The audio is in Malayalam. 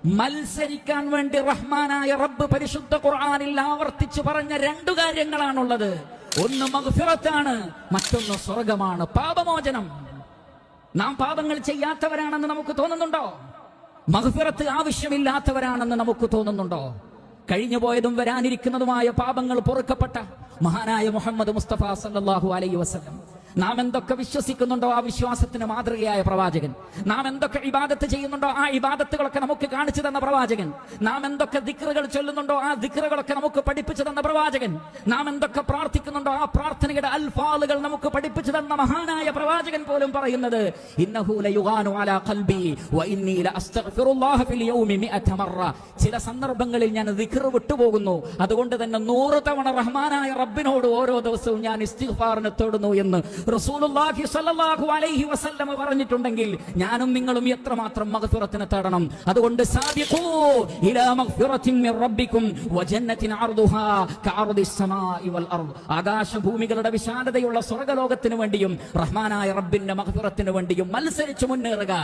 മത്സരിക്കാൻ വേണ്ടി റഹ്മാനായ റബ്ബ് പരിശുദ്ധ ഖുർആനിൽ ആവർത്തിച്ചു പറഞ്ഞ രണ്ടു കാര്യങ്ങളാണുള്ളത്. ഒന്ന് മഗ്ഫിറത്താണ്, മറ്റൊന്ന് സ്വർഗമാണ്, പാപമോചനം. നാം പാപങ്ങൾ ചെയ്യാത്തവരാണെന്ന് നമുക്ക് തോന്നുന്നുണ്ടോ? മഗ്ഫിറത്ത് ആവശ്യമില്ലാത്തവരാണെന്ന് നമുക്ക് തോന്നുന്നുണ്ടോ? കഴിഞ്ഞുപോയതും വരാനിരിക്കുന്നതുമായ പാപങ്ങൾ പൊറുക്കപ്പെട്ട മഹാനായ മുഹമ്മദ് മുസ്തഫ സല്ലല്ലാഹു അലൈഹി വസല്ലം, നാം എന്തൊക്കെ വിശ്വസിക്കുന്നുണ്ടോ ആ വിശ്വാസത്തിന് മാതൃകയായ പ്രവാചകൻ, നാം എന്തൊക്കെ ഇബാദത്ത് ചെയ്യുന്നുണ്ടോ ആ ഇബാദത്തുകളൊക്കെ നമുക്ക് കാണിച്ചു തന്ന പ്രവാചകൻ, നാം എന്തൊക്കെ ദിക്റുകൾ ചൊല്ലുന്നുണ്ടോ ആ ദിക്റുകളൊക്കെ നമുക്ക് പഠിപ്പിച്ചു തന്ന പ്രവാചകൻ, നാം എന്തൊക്കെ പ്രാർത്ഥിക്കുന്നുണ്ടോ ആ പ്രാർത്ഥനയുടെ അൽഫാലുകൾ നമുക്ക് പഠിപ്പിച്ചു തന്ന മഹാനായ പ്രവാചകൻ പോലും പറയുന്നത് ഇന്നഹു ലയുഗാനു അലാ ഖൽബി വ ഇന്നി ലഅസ്തഗ്ഫിറുല്ലാഹ ഫിൽ യൗമി 100 മറ. ചില സന്ദർഭങ്ങളിൽ ഞാൻ ദിക്ർ വിട്ടുപോകുന്നു, അതുകൊണ്ട് തന്നെ 100 തവണ റഹ്മാനായ റബ്ബിനോട് ഓരോ ദിവസവും ഞാൻ ഇസ്തിഗ്ഫാറിനെ തേടുന്നു എന്ന് റസൂലുള്ളാഹി സ്വല്ലല്ലാഹു അലൈഹി വസല്ലം പറഞ്ഞിട്ടുണ്ടെങ്കിൽ ഞാനും നിങ്ങളും എത്രമാത്രം മഗ്ഫിറത്തിനെ തേടണം. അതുകൊണ്ട് സാബിഖൂ ഇലാ മഗ്ഫിറത്തിൻ മിർ റബ്ബിക്കും വജന്നത്തിൻ അർദുഹാ കഅർദിസ് സമാഇ വൽ അർദ്. ആകാശഭൂമികളുടെ വിശാലതയുള്ള സ്വർഗ്ഗലോകത്തിന് വേണ്ടിയും റഹ്മാനായ റബ്ബിന്റെ മഗ്ഫിറത്തിന് വേണ്ടിയും മത്സരിച്ചു മുന്നേറുക.